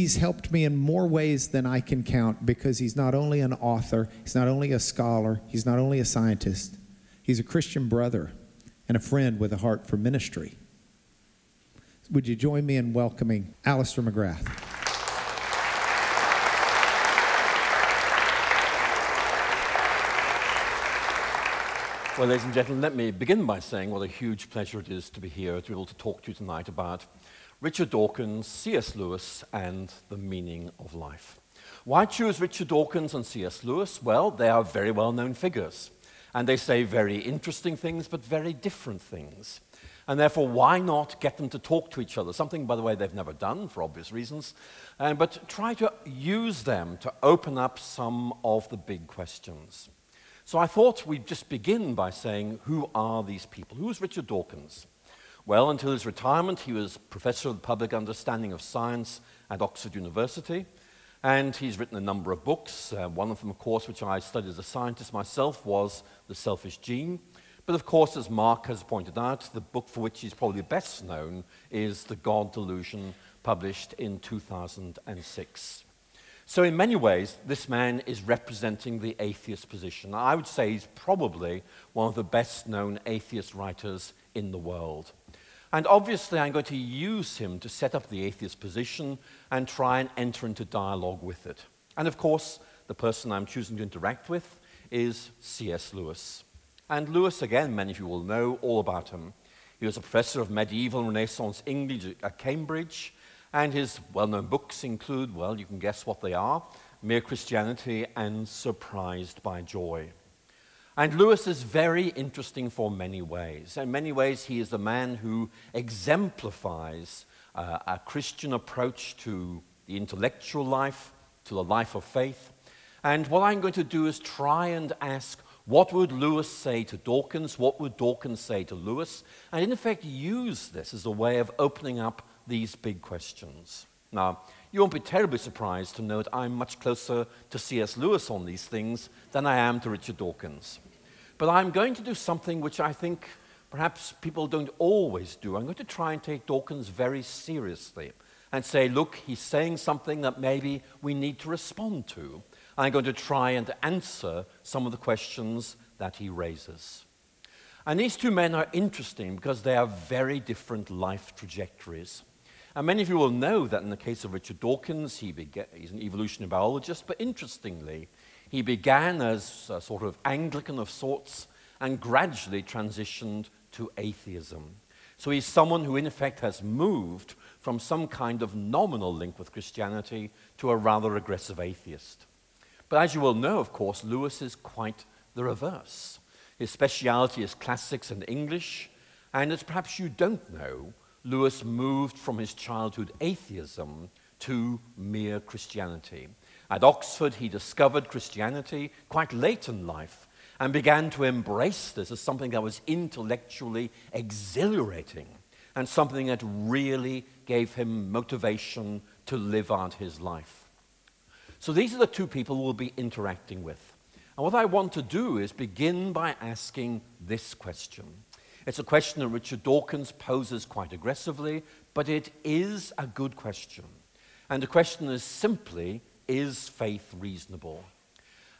He's helped me in more ways than I can count, because he's not only an author, he's not only a scholar, he's not only a scientist, he's a Christian brother and a friend with a heart for ministry. Would you join me in welcoming Alister McGrath? Well, ladies and gentlemen, let me begin by saying what a huge pleasure it is to be here, to be able to talk to you tonight about Richard Dawkins, C.S. Lewis, and the meaning of life. Why choose Richard Dawkins and C.S. Lewis? Well, they are very well-known figures, and they say very interesting things, but very different things. And therefore, why not get them to talk to each other? Something, by the way, they've never done for obvious reasons, but try to use them to open up some of the big questions. So I thought we'd just begin by saying, who are these people? Who's Richard Dawkins? Well, until his retirement, he was Professor of the Public Understanding of Science at Oxford University, and he's written a number of books. One of them, of course, which I studied as a scientist myself, was The Selfish Gene. But of course, as Mark has pointed out, the book for which he's probably best known is The God Delusion, published in 2006. So in many ways, this man is representing the atheist position. I would say he's probably one of the best-known atheist writers in the world. And obviously, I'm going to use him to set up the atheist position and try and enter into dialogue with it. And of course, the person I'm choosing to interact with is C.S. Lewis. And Lewis, again, many of you will know all about him. He was a professor of medieval and Renaissance English at Cambridge, and his well-known books include, well, you can guess what they are, Mere Christianity and Surprised by Joy. And Lewis is very interesting for many ways. In many ways, he is the man who exemplifies a Christian approach to the intellectual life, to the life of faith. And what I'm going to do is try and ask, what would Lewis say to Dawkins? What would Dawkins say to Lewis? And in effect, use this as a way of opening up these big questions. Now, you won't be terribly surprised to know that I'm much closer to C.S. Lewis on these things than I am to Richard Dawkins. But I'm going to do something which I think perhaps people don't always do. I'm going to try and take Dawkins very seriously and say, look, he's saying something that maybe we need to respond to. I'm going to try and answer some of the questions that he raises. And these two men are interesting because they have very different life trajectories. And many of you will know that in the case of Richard Dawkins, he's an evolutionary biologist, but interestingly, he began as a sort of Anglican of sorts and gradually transitioned to atheism. So he's someone who in effect has moved from some kind of nominal link with Christianity to a rather aggressive atheist. But as you will know, of course, Lewis is quite the reverse. His speciality is classics and English, and as perhaps you don't know, Lewis moved from his childhood atheism to mere Christianity. At Oxford, he discovered Christianity quite late in life and began to embrace this as something that was intellectually exhilarating and something that really gave him motivation to live out his life. So these are the two people we'll be interacting with. And what I want to do is begin by asking this question. It's a question that Richard Dawkins poses quite aggressively, but it is a good question. And the question is simply, is faith reasonable?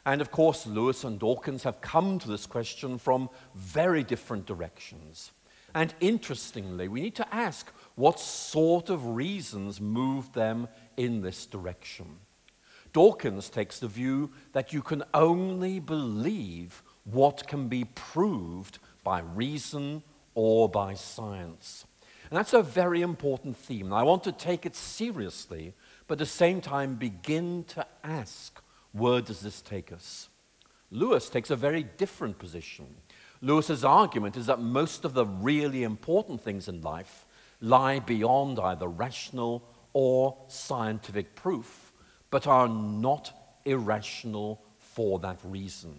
And of course, Lewis and Dawkins have come to this question from very different directions. And interestingly, we need to ask what sort of reasons moved them in this direction. Dawkins takes the view that you can only believe what can be proved by reason or by science. And that's a very important theme. And I want to take it seriously, but at the same time begin to ask, where does this take us? Lewis takes a very different position. Lewis's argument is that most of the really important things in life lie beyond either rational or scientific proof, but are not irrational for that reason.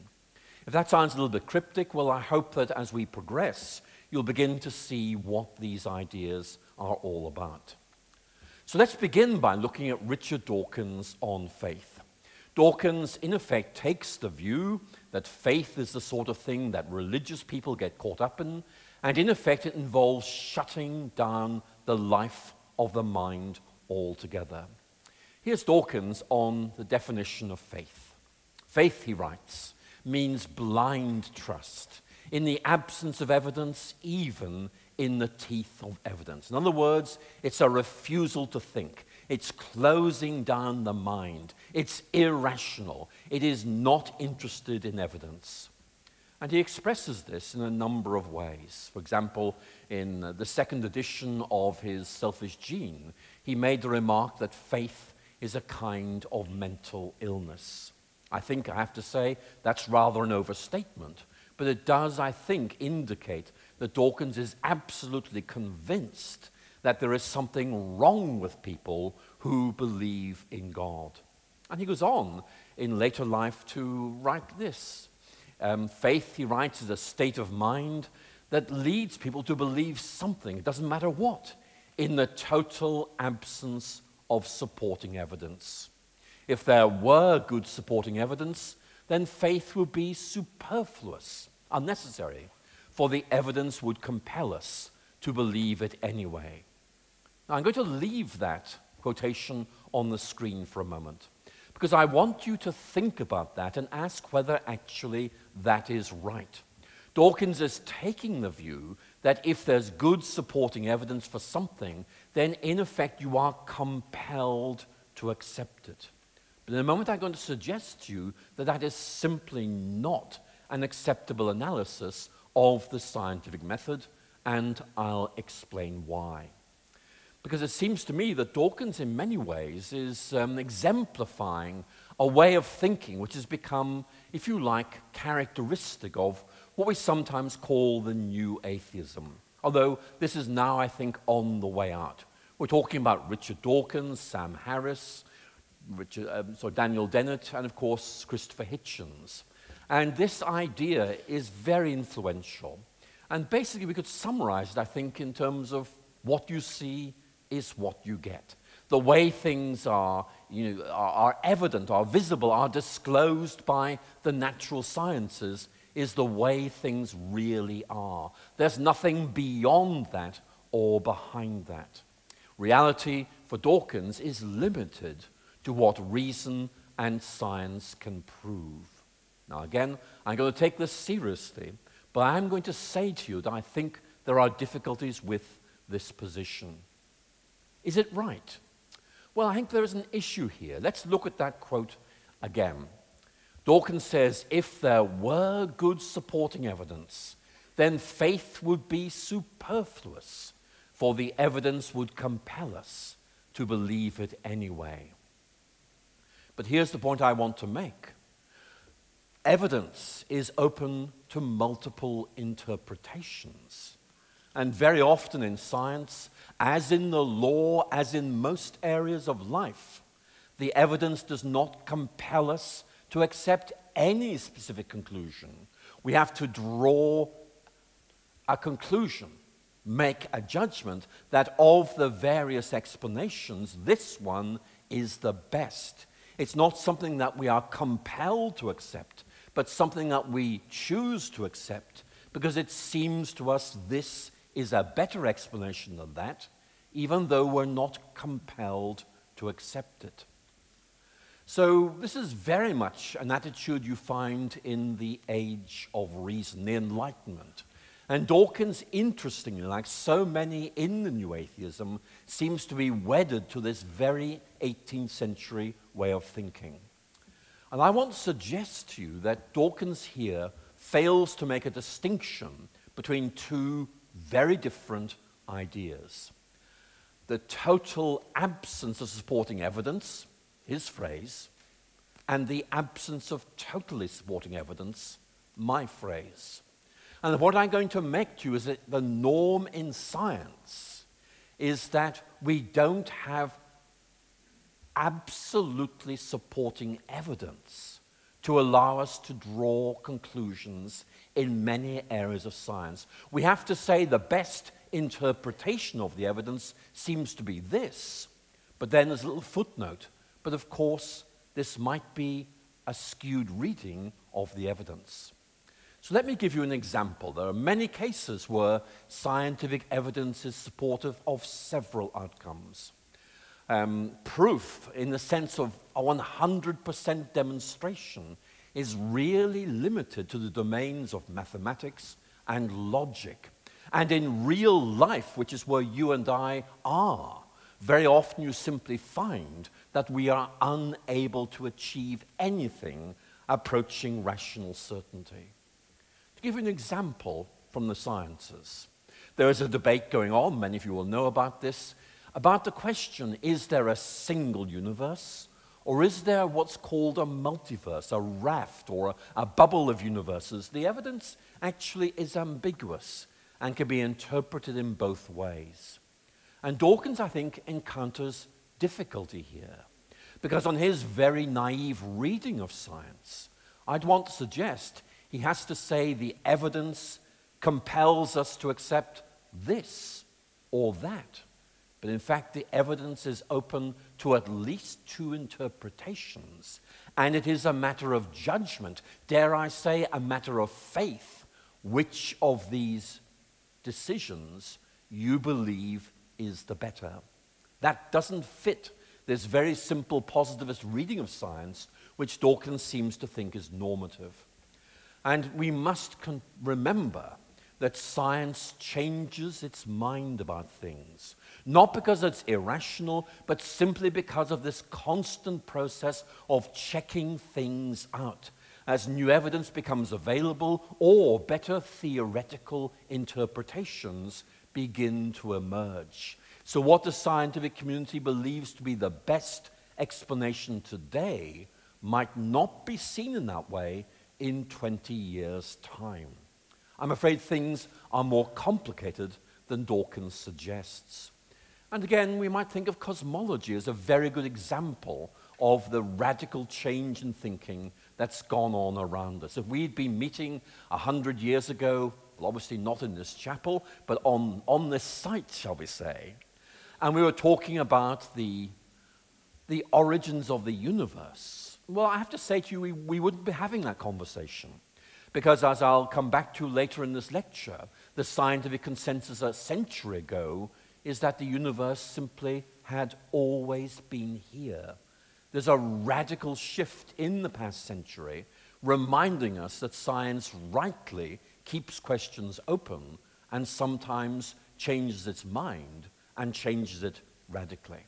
If that sounds a little bit cryptic, well, I hope that as we progress, you'll begin to see what these ideas are all about. So let's begin by looking at Richard Dawkins on faith. Dawkins, in effect, takes the view that faith is the sort of thing that religious people get caught up in, and in effect it involves shutting down the life of the mind altogether. Here's Dawkins on the definition of faith. Faith, he writes, means blind trust in the absence of evidence, even in the teeth of evidence. In other words, it's a refusal to think. It's closing down the mind. It's irrational. It is not interested in evidence. And he expresses this in a number of ways. For example, in the second edition of his Selfish Gene, he made the remark that faith is a kind of mental illness. I think I have to say that's rather an overstatement, but it does, I think, indicate that Dawkins is absolutely convinced that there is something wrong with people who believe in God. And he goes on in later life to write this. Faith, he writes, is a state of mind that leads people to believe something, it doesn't matter what, in the total absence of supporting evidence. If there were good supporting evidence, then faith would be superfluous, unnecessary, for the evidence would compel us to believe it anyway. Now, I'm going to leave that quotation on the screen for a moment, because I want you to think about that and ask whether actually that is right. Dawkins is taking the view that if there's good supporting evidence for something, then in effect you are compelled to accept it. But in a moment I'm going to suggest to you that that is simply not an acceptable analysis of the scientific method, and I'll explain why. Because it seems to me that Dawkins in many ways is exemplifying a way of thinking which has become, if you like, characteristic of what we sometimes call the new atheism. Although this is now, I think, on the way out. We're talking about Richard Dawkins, Sam Harris, Daniel Dennett, and of course Christopher Hitchens. And this idea is very influential. And basically we could summarize it, I think, in terms of what you see is what you get. The way things are evident, are visible, are disclosed by the natural sciences is the way things really are. There's nothing beyond that or behind that. Reality for Dawkins is limited to what reason and science can prove. Now again, I'm going to take this seriously, but I'm going to say to you that I think there are difficulties with this position. Is it right? Well, I think there is an issue here. Let's look at that quote again. Dawkins says, if there were good supporting evidence, then faith would be superfluous, for the evidence would compel us to believe it anyway. But here's the point I want to make. Evidence is open to multiple interpretations. And very often in science, as in the law, as in most areas of life, the evidence does not compel us to accept any specific conclusion. We have to draw a conclusion, make a judgment that of the various explanations, this one is the best. It's not something that we are compelled to accept, but something that we choose to accept because it seems to us this is a better explanation than that, even though we're not compelled to accept it. So this is very much an attitude you find in the age of reason, the Enlightenment. And Dawkins, interestingly, like so many in the new atheism, seems to be wedded to this very 18th century way of thinking. And I want to suggest to you that Dawkins here fails to make a distinction between two very different ideas. The total absence of supporting evidence, his phrase, and the absence of totally supporting evidence, my phrase. And what I'm going to make to you is that the norm in science is that we don't have absolutely supporting evidence to allow us to draw conclusions in many areas of science. We have to say the best interpretation of the evidence seems to be this, but then there's a little footnote. But of course, this might be a skewed reading of the evidence. So let me give you an example. There are many cases where scientific evidence is supportive of several outcomes. Proof, in the sense of a 100% demonstration, is really limited to the domains of mathematics and logic. And in real life, which is where you and I are, very often you simply find that we are unable to achieve anything approaching rational certainty. To give you an example from the sciences, there is a debate going on, many of you will know about this, about the question, is there a single universe, or is there what's called a multiverse, a raft, or a bubble of universes? The evidence actually is ambiguous and can be interpreted in both ways. And Dawkins, I think, encounters difficulty here, because on his very naive reading of science, I'd want to suggest he has to say the evidence compels us to accept this or that. But in fact, the evidence is open to at least two interpretations, and it is a matter of judgment, dare I say, a matter of faith, which of these decisions you believe is the better. That doesn't fit this very simple positivist reading of science, which Dawkins seems to think is normative. And we must remember that science changes its mind about things, not because it's irrational, but simply because of this constant process of checking things out as new evidence becomes available, or better theoretical interpretations begin to emerge. So what the scientific community believes to be the best explanation today might not be seen in that way in 20 years' time. I'm afraid things are more complicated than Dawkins suggests. And again, we might think of cosmology as a very good example of the radical change in thinking that's gone on around us. If we'd been meeting 100 years ago, well, obviously not in this chapel, but on this site, shall we say, and we were talking about the origins of the universe, well, I have to say to you, we wouldn't be having that conversation. Because as I'll come back to later in this lecture, the scientific consensus a century ago is that the universe simply had always been here. There's a radical shift in the past century reminding us that science rightly keeps questions open and sometimes changes its mind and changes it radically.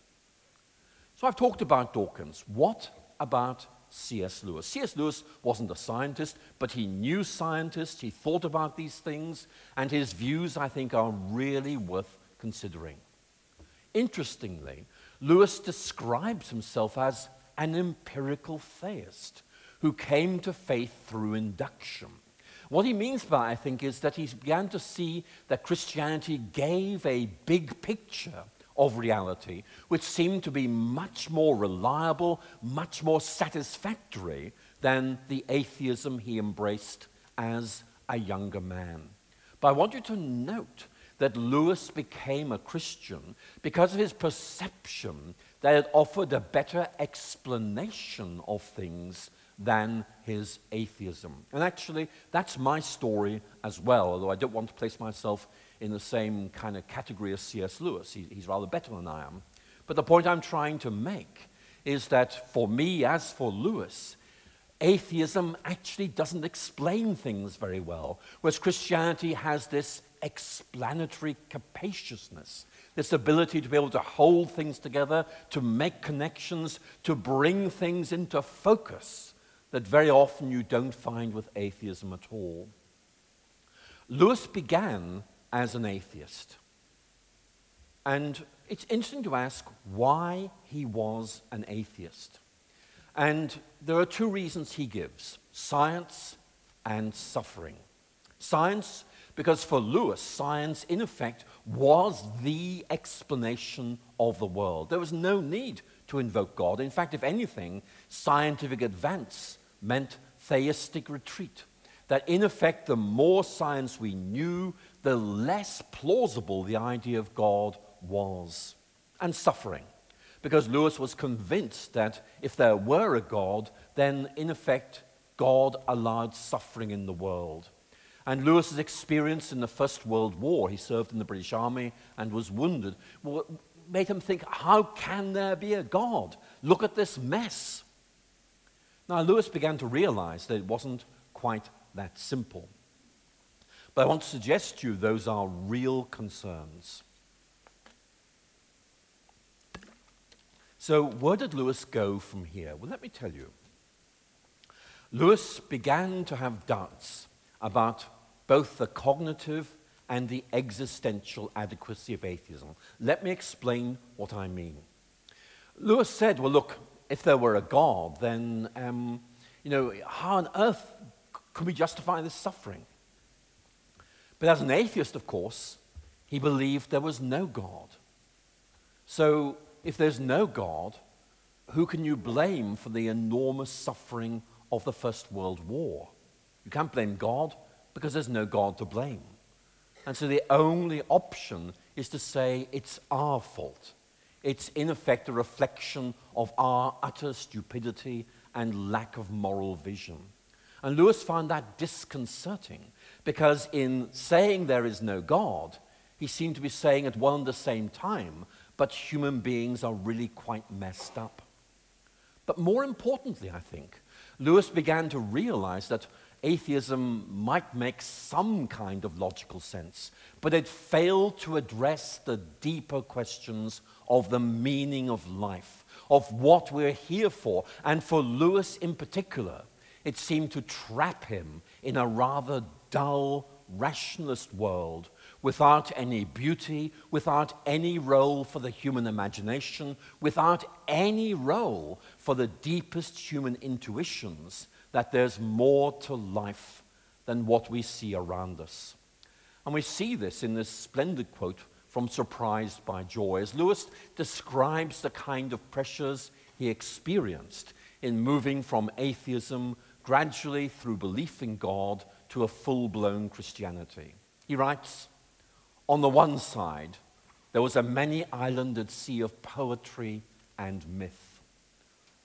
So I've talked about Dawkins. What about C.S. Lewis? C.S. Lewis wasn't a scientist, but he knew scientists, he thought about these things, and his views, I think, are really worth considering. Interestingly, Lewis describes himself as an empirical theist who came to faith through induction. What he means by that, I think, is that he began to see that Christianity gave a big picture of reality, which seemed to be much more reliable, much more satisfactory than the atheism he embraced as a younger man. But I want you to note that Lewis became a Christian because of his perception that it offered a better explanation of things than his atheism. And actually, that's my story as well, although I don't want to place myself in the same kind of category as C.S. Lewis. He's rather better than I am. But the point I'm trying to make is that for me, as for Lewis, atheism actually doesn't explain things very well, whereas Christianity has this explanatory capaciousness, this ability to be able to hold things together, to make connections, to bring things into focus that very often you don't find with atheism at all. Lewis began as an atheist. And it's interesting to ask why he was an atheist. And there are two reasons he gives: science and suffering. Science, because for Lewis, science in effect was the explanation of the world. There was no need to invoke God. In fact, if anything, scientific advance meant theistic retreat. That in effect, the more science we knew, the less plausible the idea of God was. And suffering, because Lewis was convinced that if there were a God, then in effect, God allowed suffering in the world. And Lewis's experience in the First World War, he served in the British Army and was wounded, made him think, how can there be a God? Look at this mess. Now, Lewis began to realize that it wasn't quite that simple. But I want to suggest to you those are real concerns. So where did Lewis go from here? Well, let me tell you. Lewis began to have doubts about both the cognitive and the existential adequacy of atheism. Let me explain what I mean. Lewis said, well, look, if there were a God, then, how on earth could we justify this suffering? But as an atheist, of course, he believed there was no God. So if there's no God, who can you blame for the enormous suffering of the First World War? You can't blame God because there's no God to blame. And so the only option is to say it's our fault. It's in effect a reflection of our utter stupidity and lack of moral vision. And Lewis found that disconcerting because in saying there is no God, he seemed to be saying at one and the same time, but human beings are really quite messed up. But more importantly, I think, Lewis began to realize that atheism might make some kind of logical sense, but it failed to address the deeper questions of the meaning of life, of what we're here for. And for Lewis in particular, it seemed to trap him in a rather dull, rationalist world without any beauty, without any role for the human imagination, without any role for the deepest human intuitions that there's more to life than what we see around us. And we see this in this splendid quote from Surprised by Joy, as Lewis describes the kind of pressures he experienced in moving from atheism gradually through belief in God to a full-blown Christianity. He writes, on the one side, there was a many-islanded sea of poetry and myth.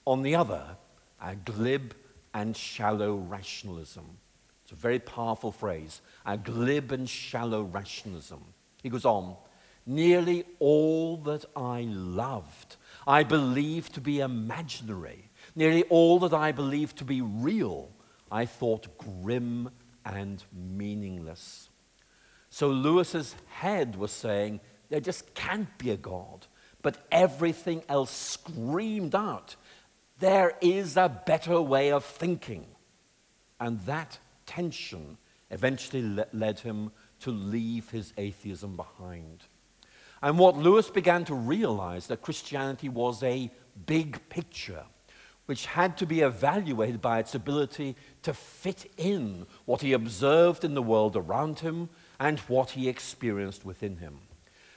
On the other, a glib and shallow rationalism. It's a very powerful phrase, a glib and shallow rationalism. He goes on, nearly all that I loved, I believed to be imaginary. Nearly all that I believed to be real, I thought grim and meaningless. So Lewis's head was saying, there just can't be a God. But everything else screamed out, there is a better way of thinking. And that tension eventually led him to leave his atheism behind. And what Lewis began to realize, that Christianity was a big picture, which had to be evaluated by its ability to fit in what he observed in the world around him and what he experienced within him.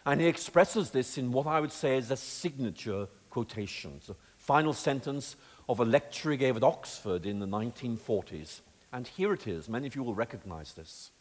And he expresses this in what I would say is a signature quotation, the final sentence of a lecture he gave at Oxford in the 1940s. And here it is. Many of you will recognize this.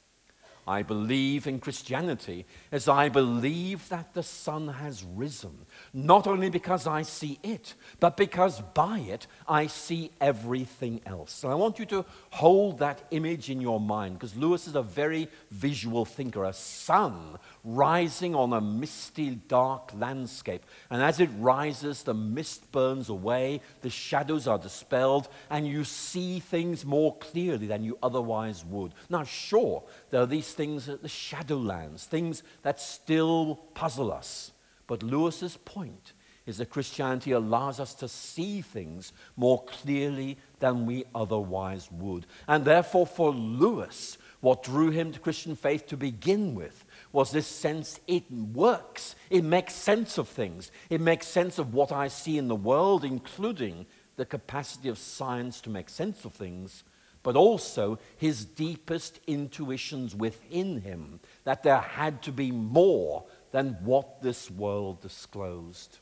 I believe in Christianity as I believe that the sun has risen, not only because I see it, but because by it I see everything else. And I want you to hold that image in your mind, because Lewis is a very visual thinker, a sun rising on a misty, dark landscape. And as it rises, the mist burns away, the shadows are dispelled, and you see things more clearly than you otherwise would. Now, sure, there are these things at the shadowlands, things that still puzzle us. But Lewis's point is that Christianity allows us to see things more clearly than we otherwise would. And therefore, for Lewis, what drew him to Christian faith to begin with was this sense it works. It makes sense of things. It makes sense of what I see in the world, including the capacity of science to make sense of things, but also his deepest intuitions within him, that there had to be more than what this world disclosed.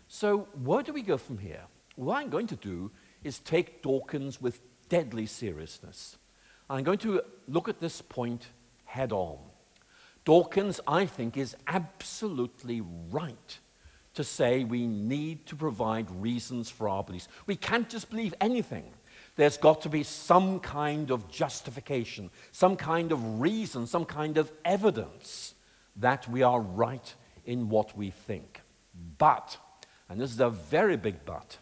So where do we go from here? What I'm going to do is take Dawkins with deadly seriousness. I'm going to look at this point head on. Dawkins, I think, is absolutely right to say we need to provide reasons for our beliefs. We can't just believe anything. There's got to be some kind of justification, some kind of reason, some kind of evidence that we are right in what we think. But, and this is a very big but,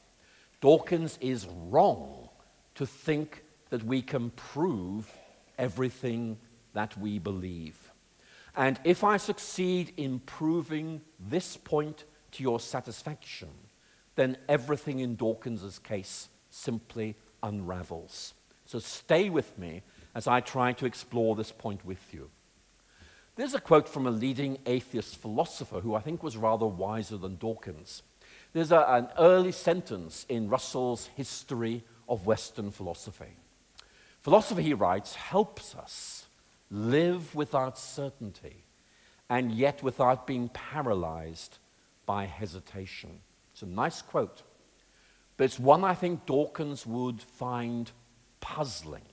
Dawkins is wrong to think that we can prove everything that we believe. And if I succeed in proving this point to your satisfaction, then everything in Dawkins's case simply unravels. So stay with me as I try to explore this point with you. There's a quote from a leading atheist philosopher who I think was rather wiser than Dawkins. There's an early sentence in Russell's History of Western Philosophy. Philosophy, he writes, helps us live without certainty and yet without being paralyzed by hesitation. It's a nice quote, but it's one I think Dawkins would find puzzling.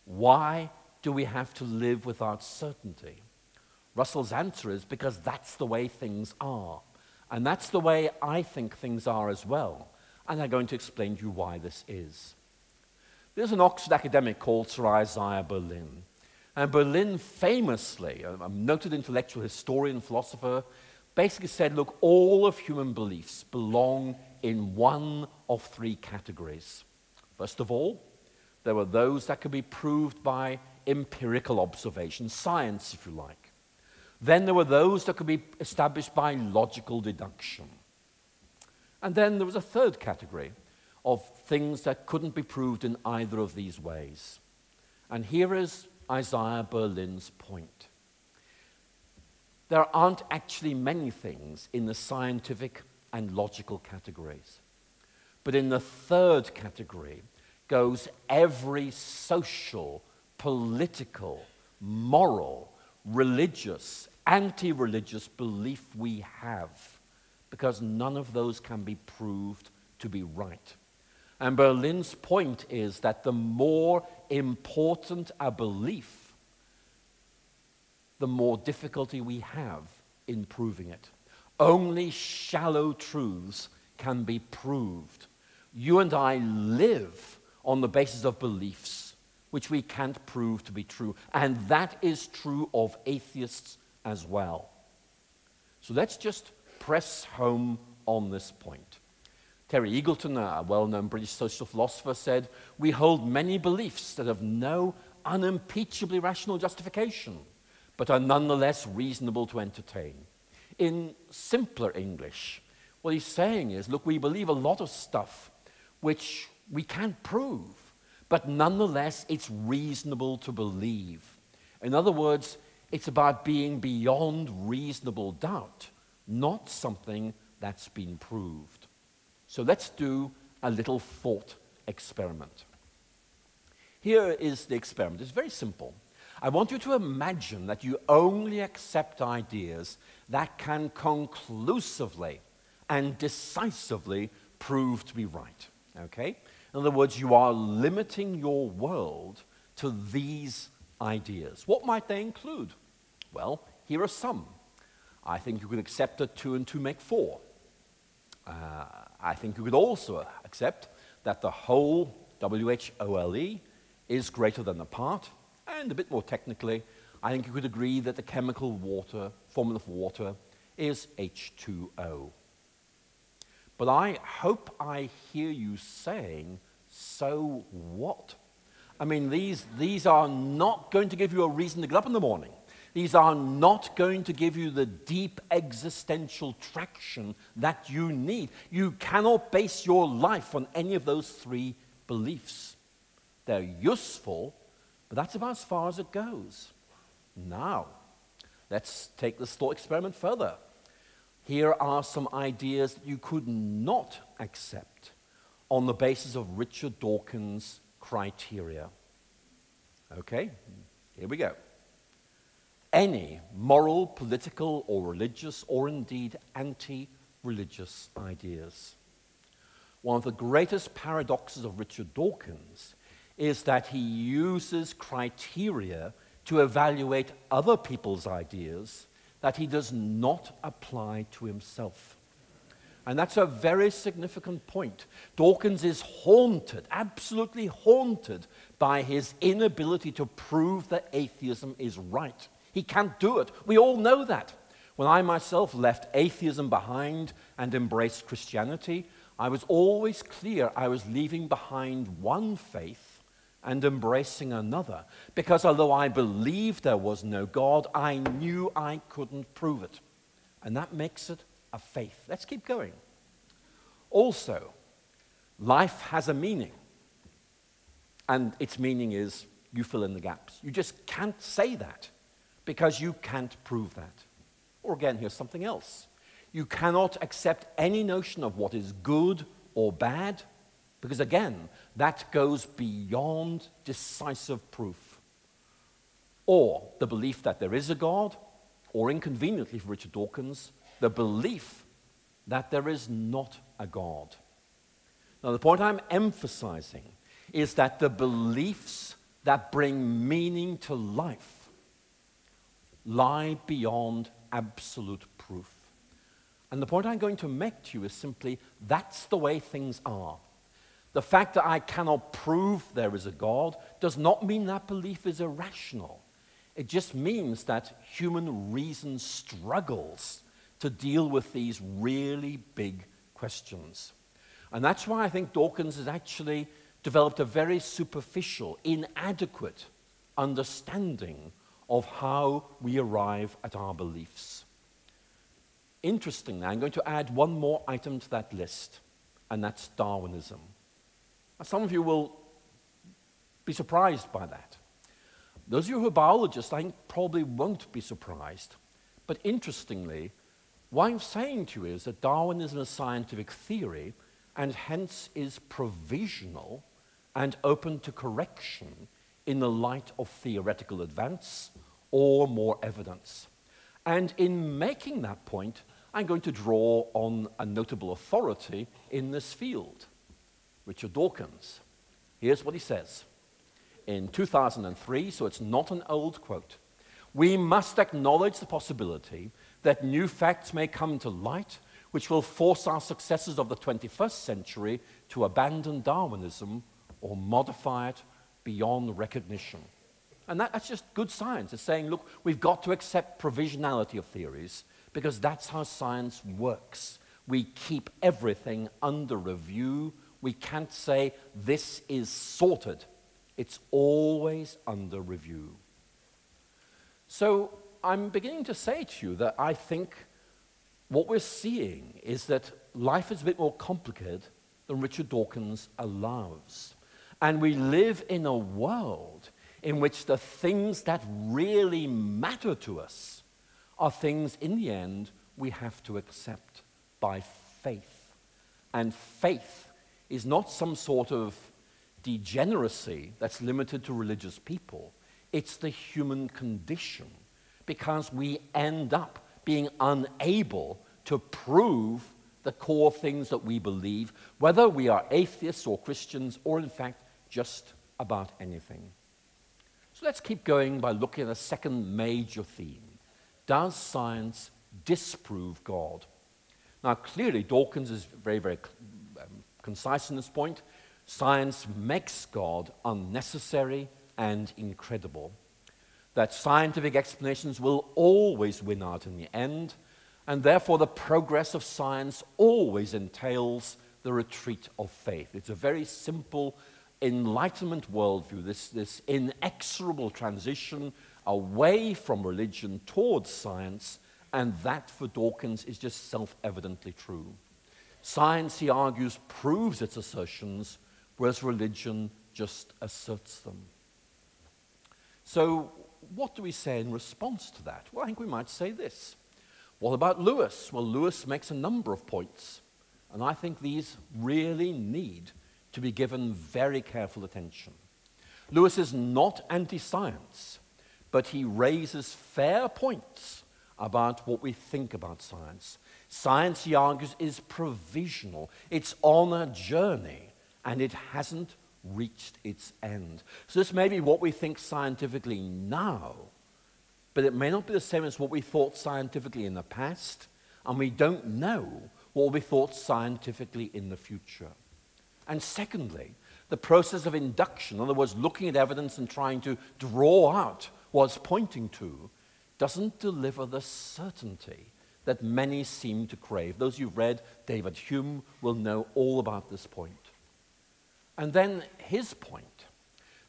Why do we have to live without certainty? Russell's answer is because that's the way things are. And that's the way I think things are as well. And I'm going to explain to you why this is. There's an Oxford academic called Sir Isaiah Berlin. And Berlin famously, a noted intellectual historian, philosopher, basically said, look, all of human beliefs belong in one of three categories. First of all, there were those that could be proved by empirical observation, science, if you like. Then there were those that could be established by logical deduction. And then there was a third category of things that couldn't be proved in either of these ways. And here is Isaiah Berlin's point. There aren't actually many things in the scientific and logical categories. But in the third category goes every social, political, moral, religious, anti-religious belief we have, because none of those can be proved to be right. And Berlin's point is that the more important a belief, the more difficulty we have in proving it. Only shallow truths can be proved. You and I live on the basis of beliefs which we can't prove to be true. And that is true of atheists as well. So let's just press home on this point. Terry Eagleton, a well-known British social philosopher, said, "We hold many beliefs that have no unimpeachably rational justification, but are nonetheless reasonable to entertain." In simpler English, what he's saying is, look, we believe a lot of stuff which we can't prove, but nonetheless it's reasonable to believe. In other words, it's about being beyond reasonable doubt, not something that's been proved. So let's do a little thought experiment. Here is the experiment. It's very simple. I want you to imagine that you only accept ideas that can conclusively and decisively prove to be right. Okay? In other words, you are limiting your world to these ideas. What might they include? Well, here are some. I think you could accept that 2 and 2 make 4. I think you could also accept that the whole, W-H-O-L-E, is greater than the part. And a bit more technically, I think you could agree that the chemical formula for water is H2O. But I hope I hear you saying, so what? I mean, these are not going to give you a reason to get up in the morning. These are not going to give you the deep existential traction that you need. You cannot base your life on any of those 3 beliefs. They're useful, but that's about as far as it goes. Now, let's take this thought experiment further. Here are some ideas that you could not accept on the basis of Richard Dawkins' criteria. Okay, here we go. Any moral, political, or religious, or indeed anti-religious ideas. One of the greatest paradoxes of Richard Dawkins is that he uses criteria to evaluate other people's ideas that he does not apply to himself. And that's a very significant point. Dawkins is haunted, absolutely haunted, by his inability to prove that atheism is right. He can't do it. We all know that. When I myself left atheism behind and embraced Christianity, I was always clear I was leaving behind one faith and embracing another, because although I believed there was no God, I knew I couldn't prove it. And that makes it a faith. Let's keep going. Also, life has a meaning. And its meaning is you fill in the gaps. You just can't say that because you can't prove that. Or again, here's something else. You cannot accept any notion of what is good or bad because, again, that goes beyond decisive proof. Or the belief that there is a God, or inconveniently for Richard Dawkins, the belief that there is not a God. Now, the point I'm emphasizing is that the beliefs that bring meaning to life lie beyond absolute proof. And the point I'm going to make to you is simply that's the way things are. The fact that I cannot prove there is a God does not mean that belief is irrational. It just means that human reason struggles to deal with these really big questions. And that's why I think Dawkins has actually developed a very superficial, inadequate understanding of how we arrive at our beliefs. Interestingly, I'm going to add one more item to that list, and that's Darwinism. Now, some of you will be surprised by that. Those of you who are biologists, I think, probably won't be surprised. But interestingly, what I'm saying to you is that Darwinism is a scientific theory and hence is provisional and open to correction in the light of theoretical advance or more evidence. And in making that point, I'm going to draw on a notable authority in this field, Richard Dawkins. Here's what he says. In 2003, so it's not an old quote, "We must acknowledge the possibility that new facts may come to light which will force our successors of the 21st century to abandon Darwinism or modify it beyond recognition." And that's just good science. It's saying, look, we've got to accept provisionality of theories because that's how science works. We keep everything under review. We can't say this is sorted. It's always under review. So I'm beginning to say to you that I think what we're seeing is that life is a bit more complicated than Richard Dawkins allows. And we live in a world in which the things that really matter to us are things, in the end, we have to accept by faith. And faith is not some sort of degeneracy that's limited to religious people. It's the human condition, because we end up being unable to prove the core things that we believe, whether we are atheists or Christians, or in fact, just about anything. So let's keep going by looking at a second major theme. Does science disprove God? Now, clearly, Dawkins is very, very concise in this point. Science makes God unnecessary and incredible. That scientific explanations will always win out in the end, and therefore the progress of science always entails the retreat of faith. It's a very simple Enlightenment worldview, this inexorable transition away from religion towards science, and that for Dawkins is just self-evidently true. Science, he argues, proves its assertions, whereas religion just asserts them. So what do we say in response to that? Well, I think we might say this. What about Lewis? Well, Lewis makes a number of points, and I think these really need to be given very careful attention. Lewis is not anti-science, but he raises fair points about what we think about science. Science, he argues, is provisional. It's on a journey, and it hasn't reached its end. So this may be what we think scientifically now, but it may not be the same as what we thought scientifically in the past, and we don't know what will be thought scientifically in the future. And secondly, the process of induction, in other words, looking at evidence and trying to draw out what it's pointing to, doesn't deliver the certainty that many seem to crave. Those who've read David Hume will know all about this point. And then his point,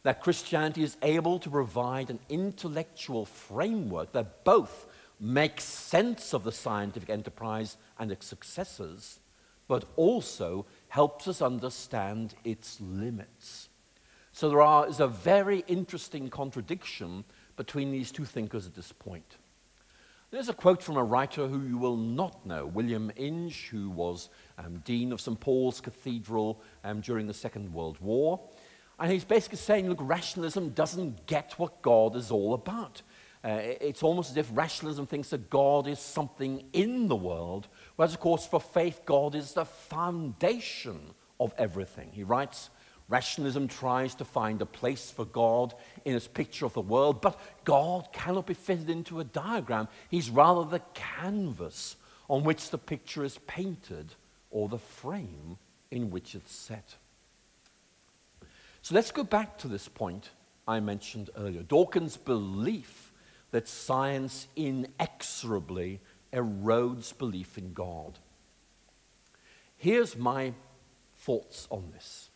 that Christianity is able to provide an intellectual framework that both makes sense of the scientific enterprise and its successes, but also helps us understand its limits. So there is a very interesting contradiction between these two thinkers at this point. There's a quote from a writer who you will not know, William Inge, who was Dean of St. Paul's Cathedral during the Second World War. And he's basically saying, look, rationalism doesn't get what God is all about. It's almost as if rationalism thinks that God is something in the world, whereas, of course, for faith, God is the foundation of everything. He writes, rationalism tries to find a place for God in its picture of the world, but God cannot be fitted into a diagram. He's rather the canvas on which the picture is painted, or the frame in which it's set. So let's go back to this point I mentioned earlier. Dawkins' belief that science inexorably erodes belief in God. Here's my thoughts on this.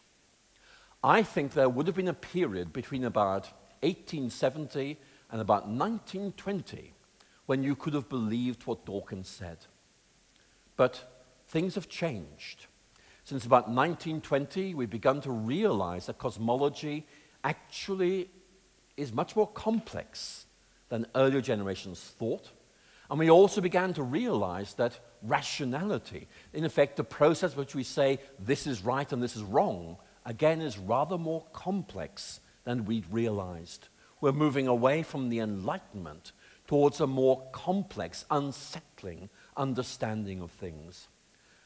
I think there would have been a period between about 1870 and about 1920 when you could have believed what Dawkins said. But things have changed. Since about 1920, we've begun to realize that cosmology actually is much more complex than earlier generations thought. And we also began to realize that rationality, in effect, the process which we say this is right and this is wrong, again, is rather more complex than we'd realized. We're moving away from the Enlightenment towards a more complex, unsettling understanding of things.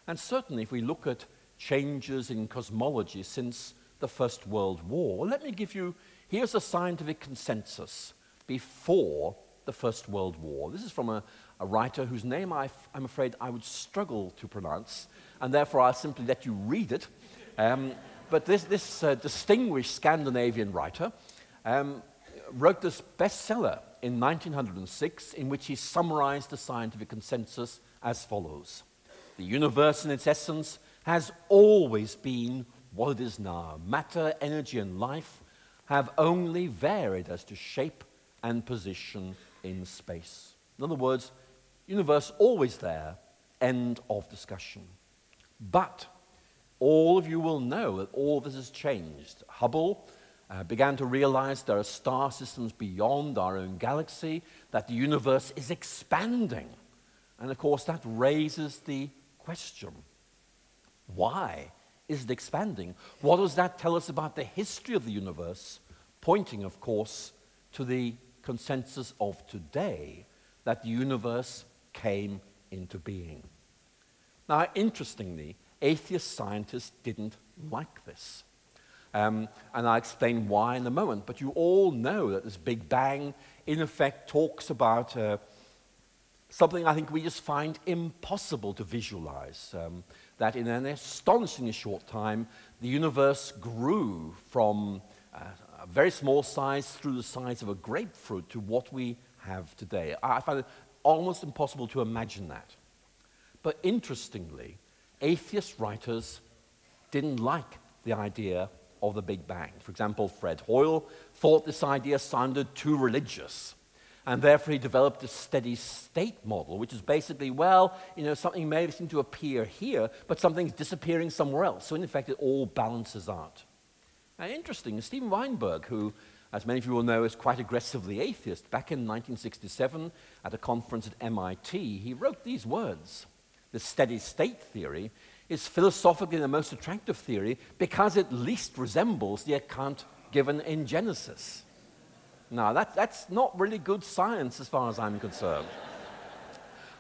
And certainly, if we look at changes in cosmology since the First World War, let me give you, here's a scientific consensus before the First World War. This is from a writer whose name I'm afraid I would struggle to pronounce, and therefore I'll simply let you read it. But this distinguished Scandinavian writer wrote this bestseller in 1906 in which he summarized the scientific consensus as follows. The universe in its essence has always been what it is now. Matter, energy, and life have only varied as to shape and position in space. In other words, universe always there, end of discussion. But all of you will know that all this has changed. Hubble began to realize there are star systems beyond our own galaxy, that the universe is expanding. And of course, that raises the question, why is it expanding? What does that tell us about the history of the universe? Pointing, of course, to the consensus of today, that the universe came into being. Now, interestingly, atheist scientists didn't like this. And I'll explain why in a moment, but you all know that this Big Bang, in effect, talks about something I think we just find impossible to visualize, that in an astonishingly short time, the universe grew from a very small size through the size of a grapefruit to what we have today. I find it almost impossible to imagine that. But interestingly, atheist writers didn't like the idea of the Big Bang. For example, Fred Hoyle thought this idea sounded too religious, and therefore he developed a steady state model, which is basically, well, something may seem to appear here, but something's disappearing somewhere else. So in effect, it all balances out. Now, interesting, Steven Weinberg, who, as many of you will know, is quite aggressively atheist, back in 1967 at a conference at MIT, he wrote these words: the steady state theory is philosophically the most attractive theory because it least resembles the account given in Genesis. Now, that's not really good science as far as I'm concerned.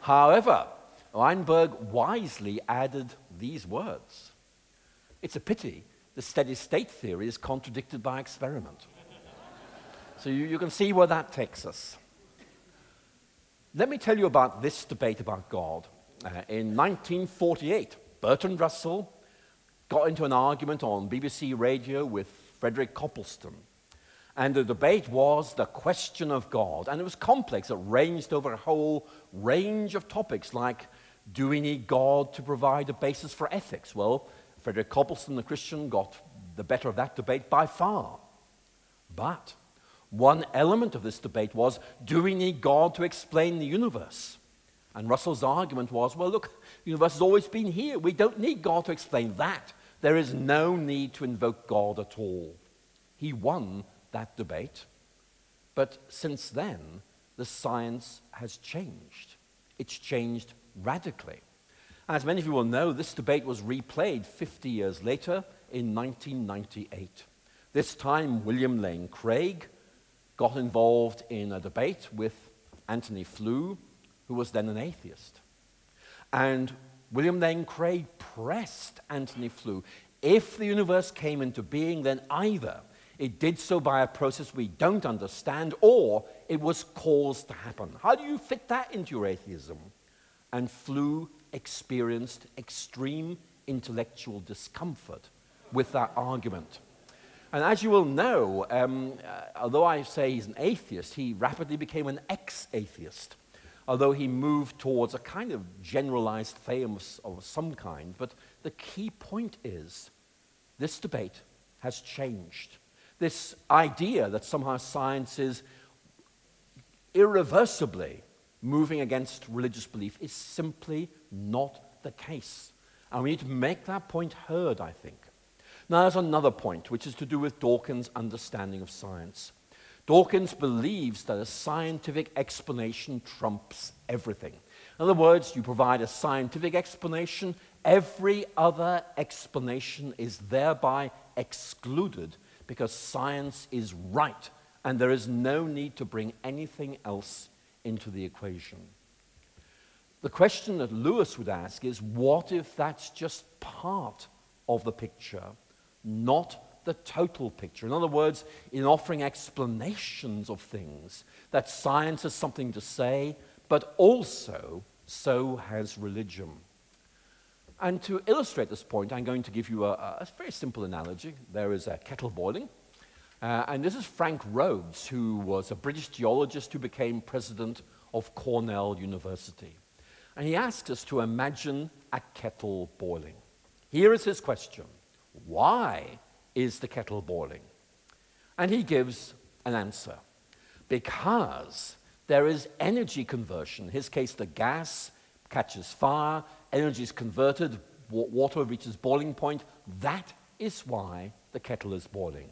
However, Weinberg wisely added these words: it's a pity the steady state theory is contradicted by experiment. So you can see where that takes us. Let me tell you about this debate about God. In 1948, Bertrand Russell got into an argument on BBC radio with Frederick Copleston. And the debate was the question of God. And it was complex. It ranged over a whole range of topics like, do we need God to provide a basis for ethics? Well, Frederick Copleston, the Christian, got the better of that debate by far. But one element of this debate was, do we need God to explain the universe? And Russell's argument was, well, look, the universe has always been here. We don't need God to explain that. There is no need to invoke God at all. He won that debate. But since then, the science has changed. It's changed radically. As many of you will know, this debate was replayed 50 years later in 1998. This time, William Lane Craig got involved in a debate with Anthony Flew, who was then an atheist. And William Lane Craig pressed Anthony Flew. If the universe came into being, then either it did so by a process we don't understand, or it was caused to happen. How do you fit that into your atheism? And Flew experienced extreme intellectual discomfort with that argument. And as you will know, although I say he's an atheist, he rapidly became an ex-atheist, although he moved towards a kind of generalized fame of some kind. But the key point is, this debate has changed. This idea that somehow science is irreversibly moving against religious belief is simply not the case. And we need to make that point heard, I think. Now, there's another point, which is to do with Dawkins' understanding of science. Dawkins believes that a scientific explanation trumps everything. In other words, you provide a scientific explanation, every other explanation is thereby excluded because science is right, and there is no need to bring anything else into the equation. The question that Lewis would ask is, what if that's just part of the picture, not the total picture? In other words, in offering explanations of things, that science has something to say, but also so has religion. And to illustrate this point, I'm going to give you a very simple analogy. There is a kettle boiling, and this is Frank Rhodes, who was a British geologist who became president of Cornell University. And he asked us to imagine a kettle boiling. Here is his question: why is the kettle boiling? And he gives an answer. Because there is energy conversion. In his case, the gas catches fire, energy is converted, water reaches boiling point. That is why the kettle is boiling.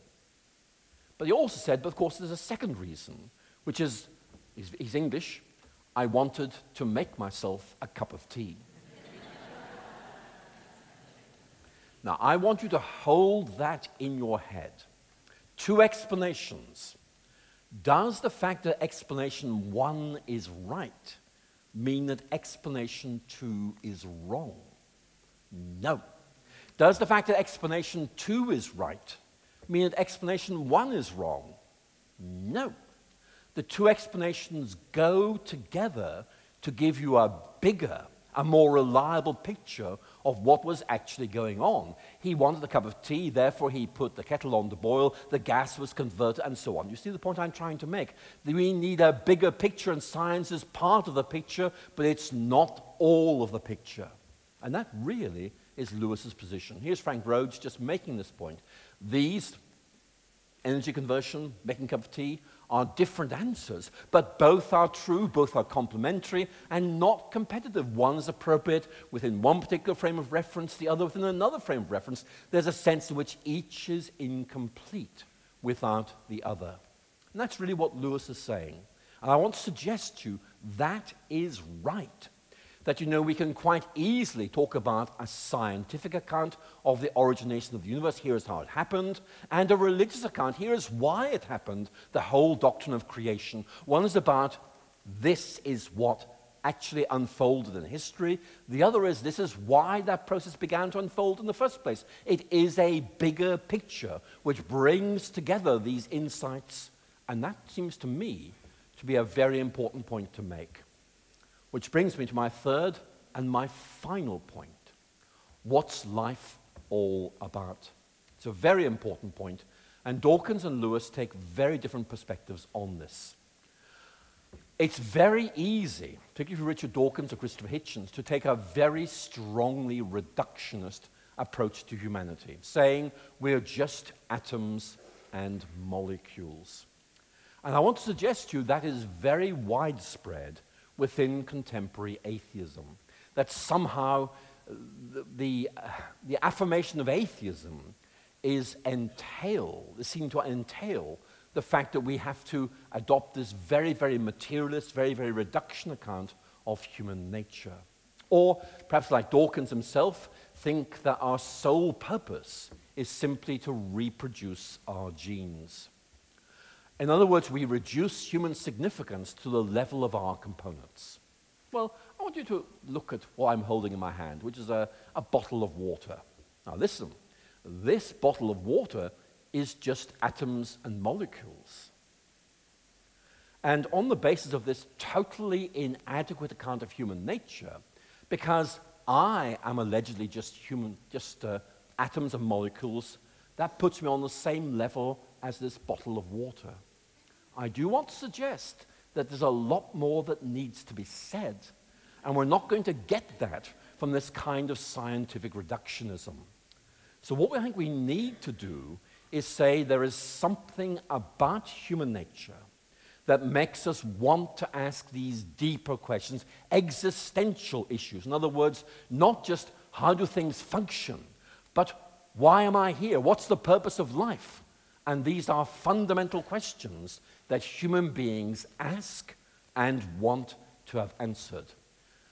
But he also said, but of course, there's a second reason, which is, he's English, I wanted to make myself a cup of tea. Now, I want you to hold that in your head. Two explanations. Does the fact that explanation 1 is right mean that explanation 2 is wrong? No. Does the fact that explanation 2 is right mean that explanation 1 is wrong? No. The two explanations go together to give you a bigger, a more reliable picture of what was actually going on. He wanted a cup of tea, therefore he put the kettle on to boil, the gas was converted, and so on. You see the point I'm trying to make? We need a bigger picture, and science is part of the picture, but it's not all of the picture. And that really is Lewis's position. Here's Frank Rhodes just making this point. These, energy conversion, making a cup of tea, are different answers, but both are true, both are complementary, and not competitive. One is appropriate within one particular frame of reference, the other within another frame of reference. There's a sense in which each is incomplete without the other. And that's really what Lewis is saying. And I want to suggest to you that is right. That, you know, we can quite easily talk about a scientific account of the origination of the universe, here is how it happened, and a religious account, here is why it happened, the whole doctrine of creation. One is about this is what actually unfolded in history. The other is this is why that process began to unfold in the first place. It is a bigger picture which brings together these insights, and that seems to me to be a very important point to make. Which brings me to my third and my final point. What's life all about? It's a very important point, And Dawkins and Lewis take very different perspectives on this. It's very easy, particularly for Richard Dawkins or Christopher Hitchens, to take a very strongly reductionist approach to humanity, saying we're just atoms and molecules. And I want to suggest to you that is very widespread within contemporary atheism, that somehow the affirmation of atheism seems to entail the fact that we have to adopt this very, very materialist, very, very reduction account of human nature. Or, perhaps like Dawkins himself, think that our sole purpose is simply to reproduce our genes. In other words, we reduce human significance to the level of our components. Well, I want you to look at what I'm holding in my hand, which is a bottle of water. Now listen, this bottle of water is just atoms and molecules. And on the basis of this totally inadequate account of human nature, because I am allegedly just atoms and molecules, that puts me on the same level as this bottle of water. I do want to suggest that there's a lot more that needs to be said, and we're not going to get that from this kind of scientific reductionism. So what I think we need to do is say there is something about human nature that makes us want to ask these deeper questions, existential issues. In other words, not just how do things function, but why am I here? What's the purpose of life? And these are fundamental questions that human beings ask and want to have answered.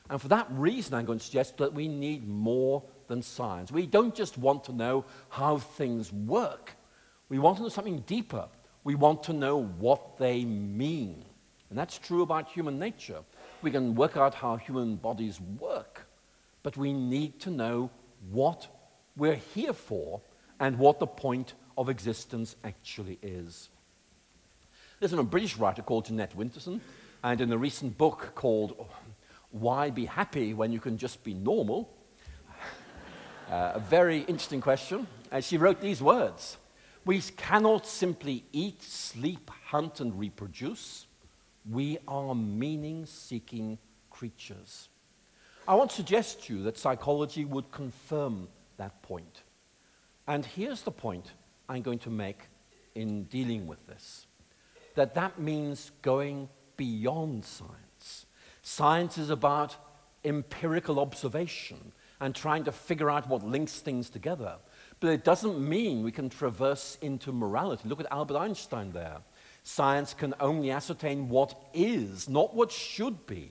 And for that reason, I'm going to suggest that we need more than science. We don't just want to know how things work. We want to know something deeper. We want to know what they mean. And that's true about human nature. We can work out how human bodies work, but we need to know what we're here for and what the point of existence actually is. There's a British writer called Jeanette Winterson, and in a recent book called Why Be Happy When You Can Just Be Normal? A very interesting question. She wrote these words: we cannot simply eat, sleep, hunt, and reproduce. We are meaning-seeking creatures. I want to suggest to you that psychology would confirm that point. And here's the point I'm going to make in dealing with this. That means going beyond science. Science is about empirical observation and trying to figure out what links things together. But it doesn't mean we can traverse into morality. Look at Albert Einstein there. Science can only ascertain what is, not what should be.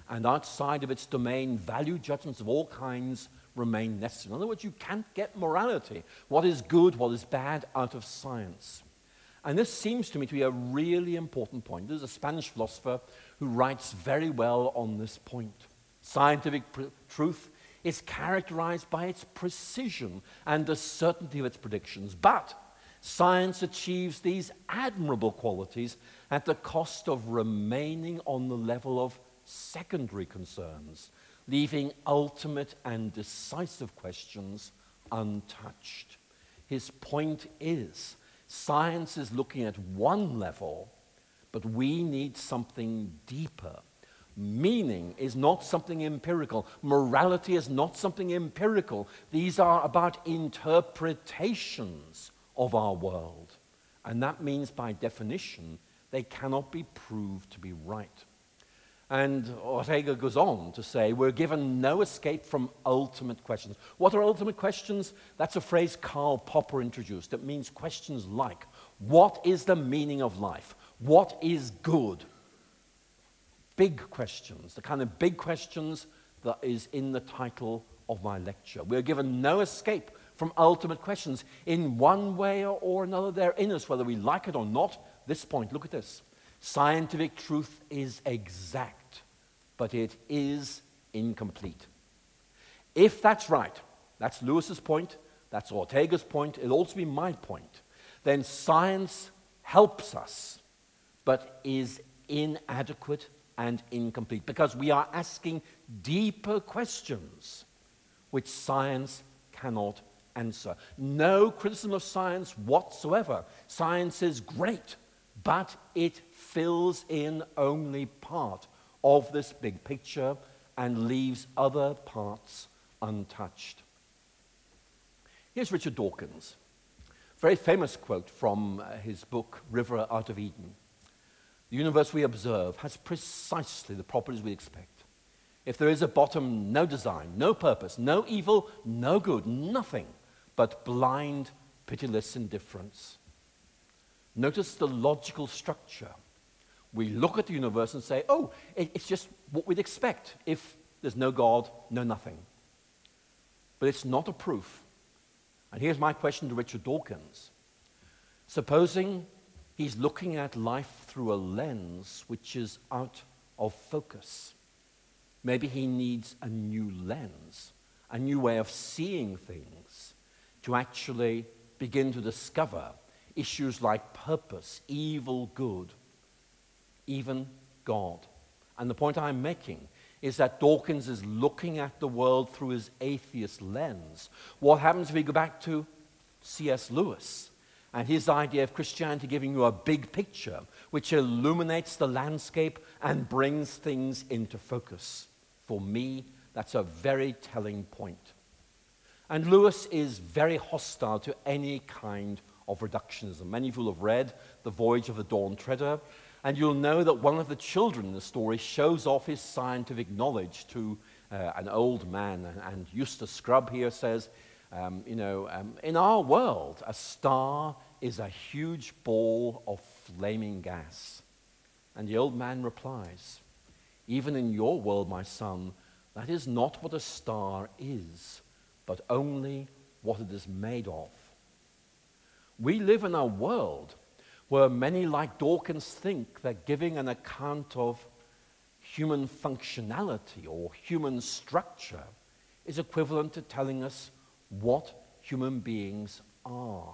And outside of its domain, value judgments of all kinds remain necessary. In other words, you can't get morality, what is good, what is bad, out of science. And this seems to me to be a really important point. There's a Spanish philosopher who writes very well on this point. Scientific truth is characterized by its precision and the certainty of its predictions. But science achieves these admirable qualities at the cost of remaining on the level of secondary concerns, leaving ultimate and decisive questions untouched. His point is, science is looking at one level, but we need something deeper. Meaning is not something empirical. Morality is not something empirical. These are about interpretations of our world. And that means, by definition, they cannot be proved to be right. And Ortega goes on to say, we're given no escape from ultimate questions. What are ultimate questions? That's a phrase Karl Popper introduced. It means questions like, what is the meaning of life? What is good? Big questions, the kind of big questions that is in the title of my lecture. We're given no escape from ultimate questions. In one way or another, they're in us, whether we like it or not. This point, look at this. Scientific truth is exact, but it is incomplete. If that's right, that's Lewis's point, that's Ortega's point, it'll also be my point, then science helps us, but is inadequate and incomplete, because we are asking deeper questions which science cannot answer. No criticism of science whatsoever. Science is great, but it fills in only part of this big picture and leaves other parts untouched. Here's Richard Dawkins. Very famous quote from his book, River Out of Eden. The universe we observe has precisely the properties we expect. If there is a bottom, no design, no purpose, no evil, no good, nothing but blind, pitiless indifference. Notice the logical structure. We look at the universe and say, oh, it's just what we'd expect if there's no God, no nothing. But it's not a proof. And here's my question to Richard Dawkins. Supposing he's looking at life through a lens which is out of focus. Maybe he needs a new lens, a new way of seeing things to actually begin to discover issues like purpose, evil, good, even God. And the point I'm making is that Dawkins is looking at the world through his atheist lens. What happens if we go back to C.S. Lewis and his idea of Christianity giving you a big picture which illuminates the landscape and brings things into focus? For me, that's a very telling point. And Lewis is very hostile to any kind of reductionism. Many of you will have read The Voyage of the Dawn Treader, and you'll know that one of the children in the story shows off his scientific knowledge to an old man. And Eustace Scrubb here says, in our world, a star is a huge ball of flaming gas. And the old man replies, even in your world, my son, that is not what a star is, but only what it is made of. We live in a world where many like Dawkins think that giving an account of human functionality or human structure is equivalent to telling us what human beings are.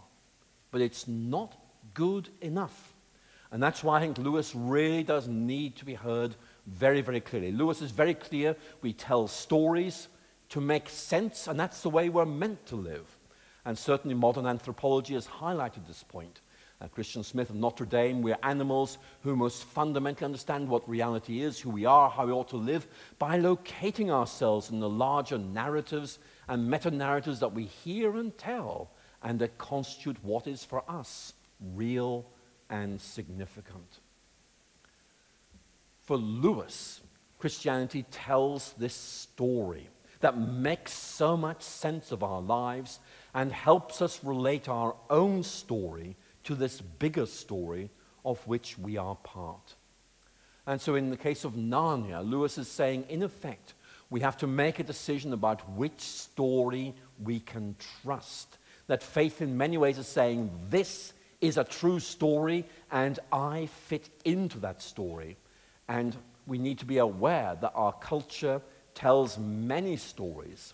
But it's not good enough. And that's why I think Lewis really does need to be heard very, very clearly. Lewis is very clear. We tell stories to make sense, and that's the way we're meant to live. And certainly modern anthropology has highlighted this point. Christian Smith of Notre Dame, we're animals who most fundamentally understand what reality is, who we are, how we ought to live, by locating ourselves in the larger narratives and meta-narratives that we hear and tell, and that constitute what is for us real and significant. For Lewis, Christianity tells this story that makes so much sense of our lives and helps us relate our own story to this bigger story of which we are part. And so in the case of Narnia, Lewis is saying, in effect, we have to make a decision about which story we can trust. That faith in many ways is saying, this is a true story and I fit into that story. And we need to be aware that our culture tells many stories.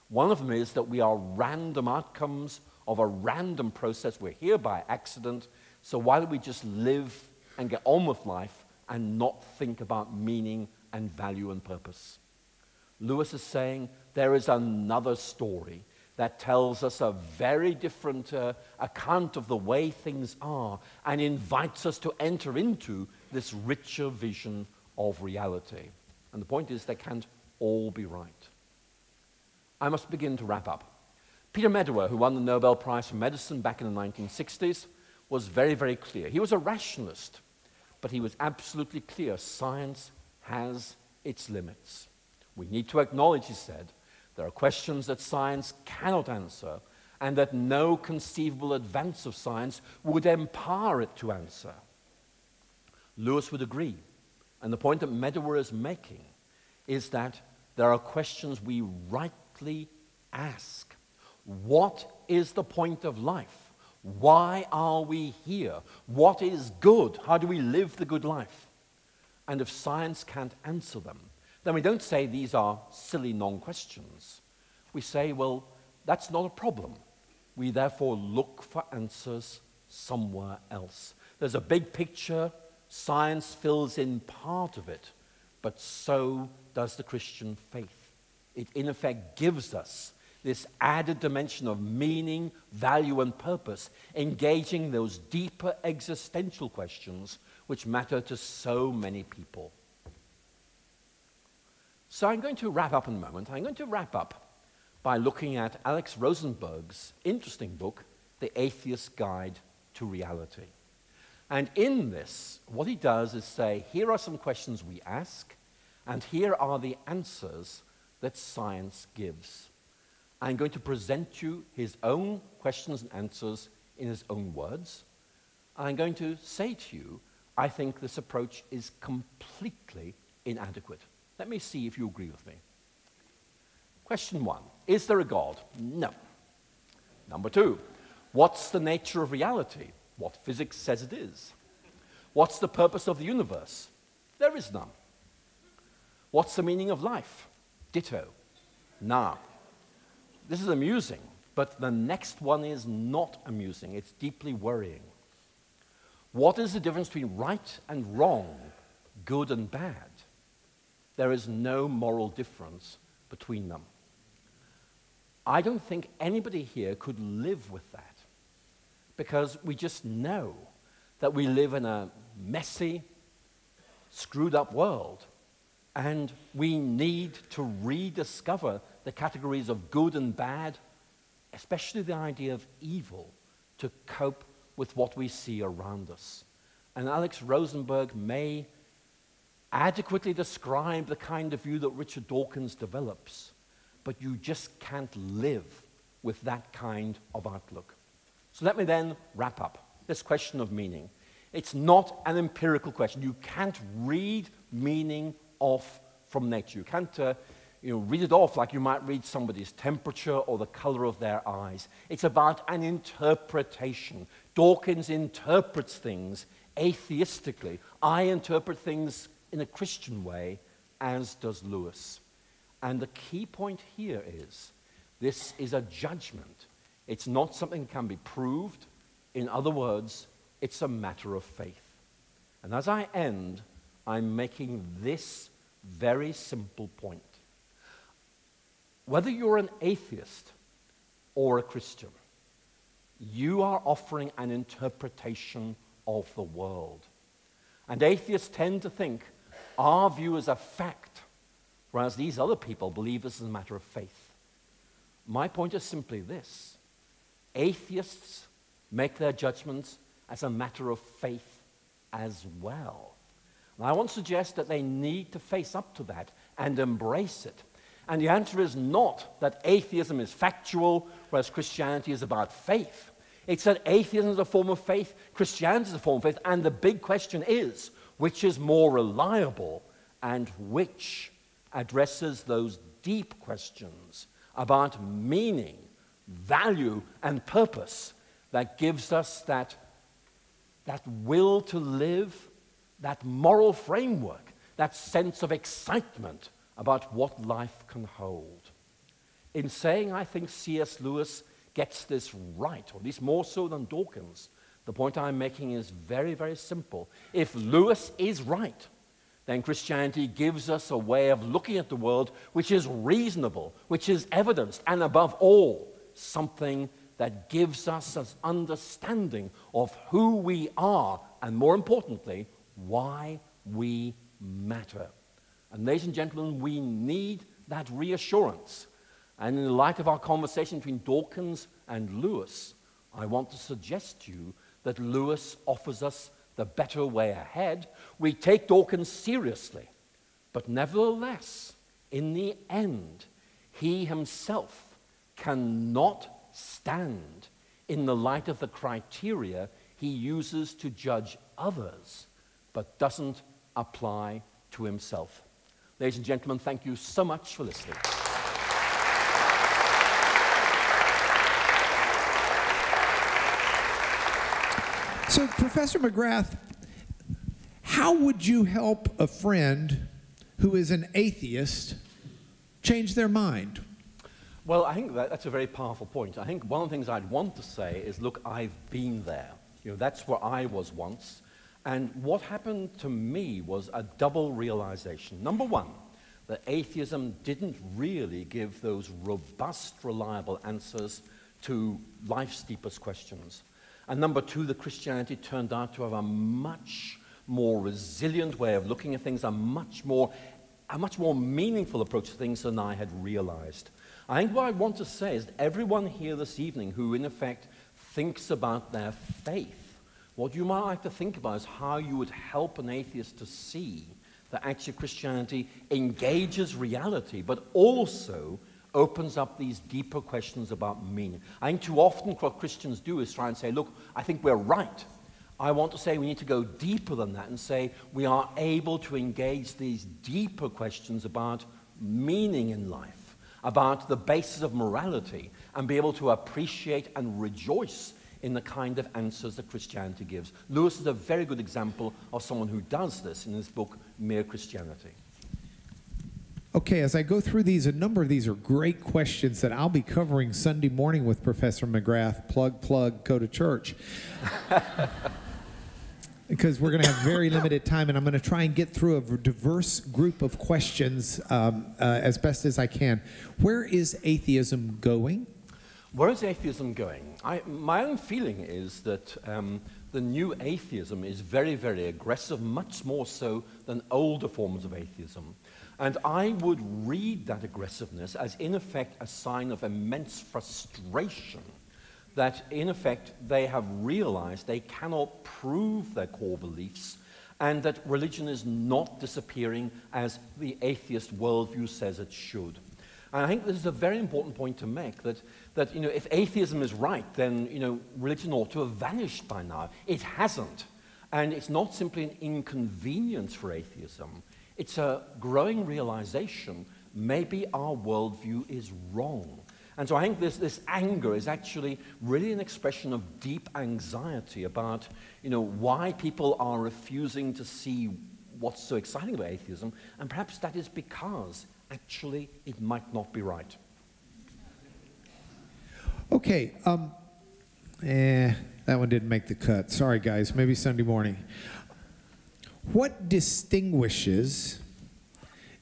One of them is that we are random outcomes of a random process. We're here by accident, so why don't we just live and get on with life and not think about meaning and value and purpose? Lewis is saying there is another story that tells us a very different account of the way things are and invites us to enter into this richer vision of reality. And the point is, they can't all be right. I must begin to wrap up. Peter Medawar, who won the Nobel Prize for Medicine back in the 1960s, was very, very clear. He was a rationalist, but he was absolutely clear science has its limits. We need to acknowledge, he said, there are questions that science cannot answer and that no conceivable advance of science would empower it to answer. Lewis would agree. And the point that Medawar is making is that there are questions we rightly ask. What is the point of life? Why are we here? What is good? How do we live the good life? And if science can't answer them, then we don't say these are silly non-questions. We say, well, that's not a problem. We therefore look for answers somewhere else. There's a big picture. Science fills in part of it, but so does the Christian faith. It, in effect, gives us this added dimension of meaning, value, and purpose, engaging those deeper existential questions which matter to so many people. So I'm going to wrap up in a moment. I'm going to wrap up by looking at Alex Rosenberg's interesting book, The Atheist's Guide to Reality. And in this, what he does is say, here are some questions we ask, and here are the answers that science gives. I'm going to present you his own questions and answers in his own words. I'm going to say to you, I think this approach is completely inadequate. Let me see if you agree with me. Question 1, is there a God? No. Number 2, what's the nature of reality? What physics says it is. What's the purpose of the universe? There is none. What's the meaning of life? Ditto. Nah. This is amusing, but the next one is not amusing. It's deeply worrying. What is the difference between right and wrong, good and bad? There is no moral difference between them. I don't think anybody here could live with that, because we just know that we live in a messy, screwed up world, and we need to rediscover the categories of good and bad, especially the idea of evil, to cope with what we see around us. And Alex Rosenberg may adequately describe the kind of view that Richard Dawkins develops, but you just can't live with that kind of outlook. So let me then wrap up this question of meaning. It's not an empirical question. You can't read meaning off from nature. You can't read it off like you might read somebody's temperature or the color of their eyes. It's about an interpretation. Dawkins interprets things atheistically. I interpret things in a Christian way, as does Lewis. And the key point here is, this is a judgment. It's not something that can be proved. In other words, it's a matter of faith. And as I end, I'm making this very simple point. Whether you're an atheist or a Christian, you are offering an interpretation of the world. And atheists tend to think our view is a fact, whereas these other people believe this is a matter of faith. My point is simply this. Atheists make their judgments as a matter of faith as well. And I want to suggest that they need to face up to that and embrace it. And the answer is not that atheism is factual, whereas Christianity is about faith. It's that atheism is a form of faith, Christianity is a form of faith, and the big question is, which is more reliable and which addresses those deep questions about meaning, value, and purpose that gives us that will to live, that moral framework, that sense of excitement about what life can hold. In saying I think C.S. Lewis gets this right, or at least more so than Dawkins, the point I'm making is very, very simple. If Lewis is right, then Christianity gives us a way of looking at the world which is reasonable, which is evidenced, and above all, something that gives us an understanding of who we are, and more importantly, why we matter. And ladies and gentlemen, we need that reassurance. And in the light of our conversation between Dawkins and Lewis, I want to suggest to you that Lewis offers us the better way ahead. We take Dawkins seriously, but nevertheless, in the end, he himself cannot stand in the light of the criteria he uses to judge others, but doesn't apply to himself. Ladies and gentlemen, thank you so much for listening. So, Professor McGrath, how would you help a friend who is an atheist change their mind? Well, I think that's a very powerful point. I think one of the things I'd want to say is, look, I've been there. That's where I was once. And what happened to me was a double realization. Number one, that atheism didn't really give those robust, reliable answers to life's deepest questions. And number two, that Christianity turned out to have a much more resilient way of looking at things, a much more meaningful approach to things than I had realized. I think what I want to say is that everyone here this evening who, in effect, thinks about their faith, what you might like to think about is how you would help an atheist to see that actually Christianity engages reality, but also opens up these deeper questions about meaning. I think too often what Christians do is try and say, look, I think we're right. I want to say we need to go deeper than that and say we are able to engage these deeper questions about meaning in life, about the basis of morality, and be able to appreciate and rejoice in the kind of answers that Christianity gives. Lewis is a very good example of someone who does this in his book, Mere Christianity. Okay, as I go through these, a number of these are great questions that I'll be covering Sunday morning with Professor McGrath. Plug, go to church. Because we're going to have very limited time, and I'm going to try and get through a diverse group of questions as best as I can. Where is atheism going? Where is atheism going? My own feeling is that the new atheism is very, very aggressive, much more so than older forms of atheism. And I would read that aggressiveness as, in effect, a sign of immense frustration that, in effect, they have realized they cannot prove their core beliefs, and that religion is not disappearing as the atheist worldview says it should. And I think this is a very important point to make, that if atheism is right, then religion ought to have vanished by now. It hasn't. And it's not simply an inconvenience for atheism. It's a growing realization maybe our worldview is wrong. And so I think this anger is actually really an expression of deep anxiety about, why people are refusing to see what's so exciting about atheism, and perhaps that is because, actually, it might not be right. Okay, that one didn't make the cut. Sorry, guys, maybe Sunday morning. What distinguishes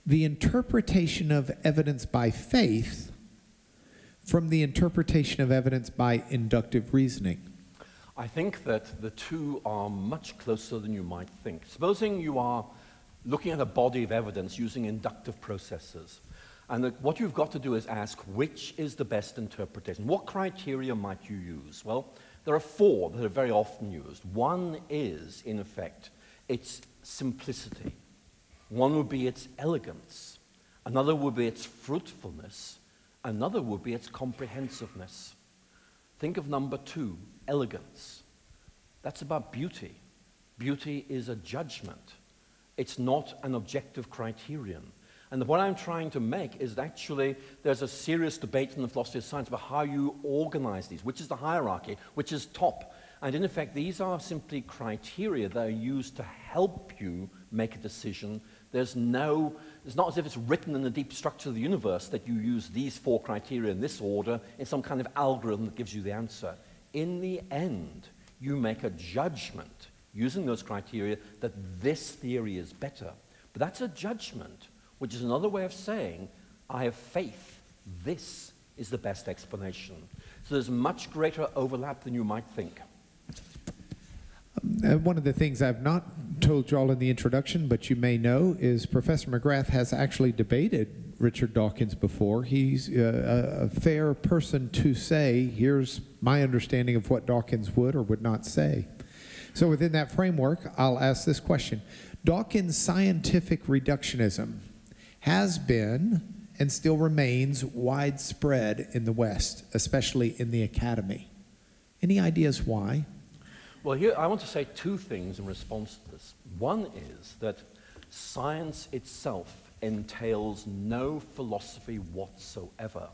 the interpretation of evidence by faith from the interpretation of evidence by inductive reasoning? I think that the two are much closer than you might think. Supposing you are looking at a body of evidence using inductive processes, and what you've got to do is ask, which is the best interpretation? What criteria might you use? Well, there are four that are very often used. One is, in effect, its simplicity. One would be its elegance. Another would be its fruitfulness. Another would be its comprehensiveness. Think of number two, elegance. That's about beauty. Beauty is a judgment. It's not an objective criterion. And what I'm trying to make is that actually there's a serious debate in the philosophy of science about how you organize these, which is the hierarchy, which is top. And in effect, these are simply criteria that are used to help you make a decision. It's not as if it's written in the deep structure of the universe that you use these four criteria in this order in some kind of algorithm that gives you the answer. In the end, you make a judgment using those criteria that this theory is better. But that's a judgment, which is another way of saying, I have faith, this is the best explanation. So there's much greater overlap than you might think. One of the things I've not told you all in the introduction, but you may know, is Professor McGrath has actually debated Richard Dawkins before. He's a fair person to say, here's my understanding of what Dawkins would or would not say. So within that framework, I'll ask this question. Dawkins' scientific reductionism has been and still remains widespread in the West, especially in the academy. Any ideas why? Well, here I want to say two things in response to this. One is that science itself entails no philosophy whatsoever.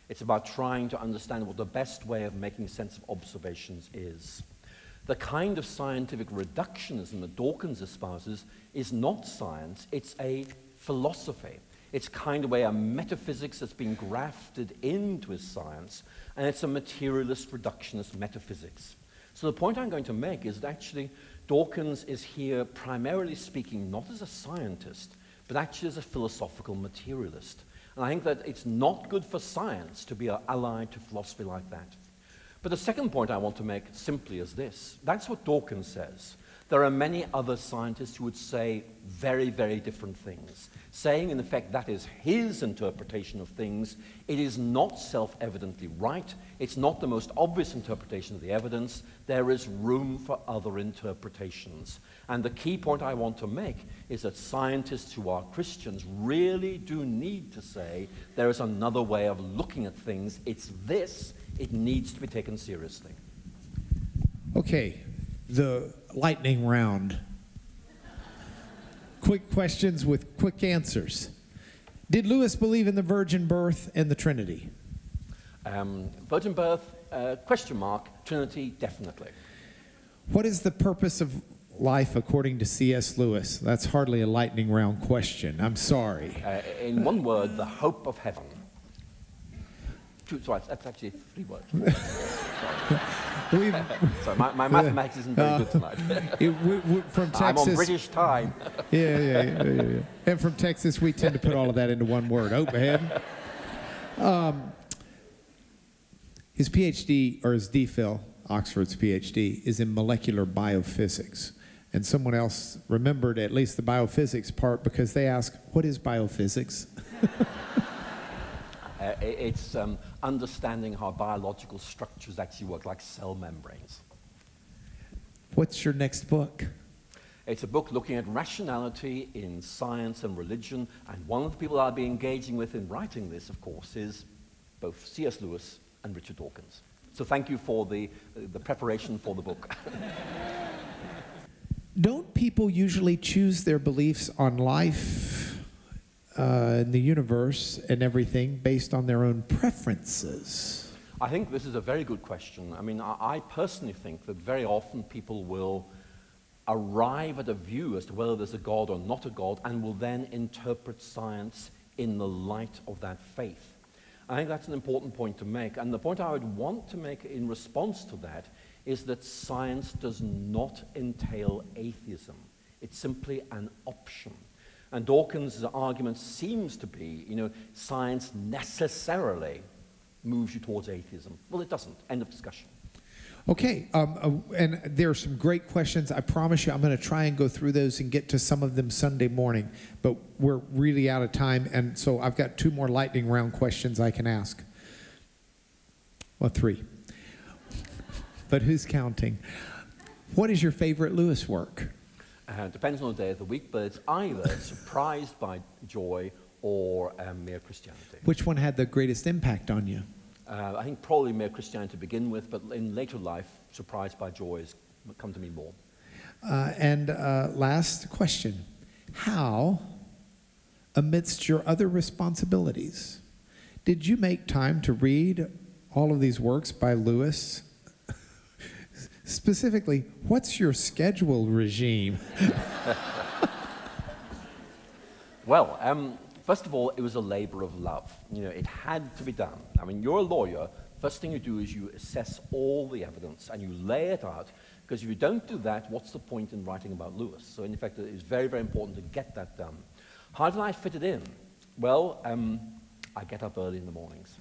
It's about trying to understand what the best way of making sense of observations is. The kind of scientific reductionism that Dawkins espouses is not science, it's a philosophy. It's kind of a metaphysics that's been grafted into his science, and it's a materialist reductionist metaphysics. So the point I'm going to make is that actually Dawkins is here primarily speaking not as a scientist, but actually as a philosophical materialist. And I think that it's not good for science to be allied to philosophy like that. But the second point I want to make simply is this. That's what Dawkins says. There are many other scientists who would say very, very different things, saying, in effect, that is his interpretation of things. It is not self-evidently right. It's not the most obvious interpretation of the evidence. There is room for other interpretations. And the key point I want to make is that scientists who are Christians really do need to say there is another way of looking at things. It's this. It needs to be taken seriously. Okay, the lightning round. Quick questions with quick answers. Did Lewis believe in the virgin birth and the Trinity? Virgin birth, question mark, Trinity, definitely. What is the purpose of life according to C.S. Lewis? That's hardly a lightning round question. I'm sorry. In one word, the hope of heaven. Sorry, that's actually 3 words. Sorry, my mathematics isn't very good tonight. From Texas, I'm on British time. Yeah. And from Texas, we tend to put all of that into one word. Hope ahead. His PhD, or his DPhil, Oxford's PhD, is in molecular biophysics. And someone else remembered at least the biophysics part because they asked, what is biophysics? It's understanding how biological structures actually work, like cell membranes. What's your next book? It's a book looking at rationality in science and religion, and one of the people I'll be engaging with in writing this, of course, is both C.S. Lewis and Richard Dawkins. So thank you for the preparation for the book. Don't people usually choose their beliefs on life, in the universe and everything based on their own preferences? I think this is a very good question. I mean, I personally think that very often people will arrive at a view as to whether there's a God or not a God, and will then interpret science in the light of that faith. I think that's an important point to make, and the point I would want to make in response to that is that science does not entail atheism. It's simply an option. And Dawkins' argument seems to be, science necessarily moves you towards atheism. Well, it doesn't. End of discussion. Okay, and there are some great questions. I promise you I'm going to try and go through those and get to some of them Sunday morning, but we're really out of time, and so I've got 2 more lightning round questions I can ask. Well, 3. But who's counting? What is your favorite Lewis work? Depends on the day of the week, but it's either Surprised by Joy or Mere Christianity. Which one had the greatest impact on you? I think probably Mere Christianity to begin with, but in later life, Surprised by Joy has come to me more. And last question. How, amidst your other responsibilities, did you make time to read all of these works by Lewis? Specifically, what's your schedule regime? Well, first of all, it was a labor of love. It had to be done. I mean, you're a lawyer. First thing you do is you assess all the evidence and you lay it out, because if you don't do that, what's the point in writing about Lewis? So in fact, it's very, very important to get that done. How did I fit it in? Well, I get up early in the mornings.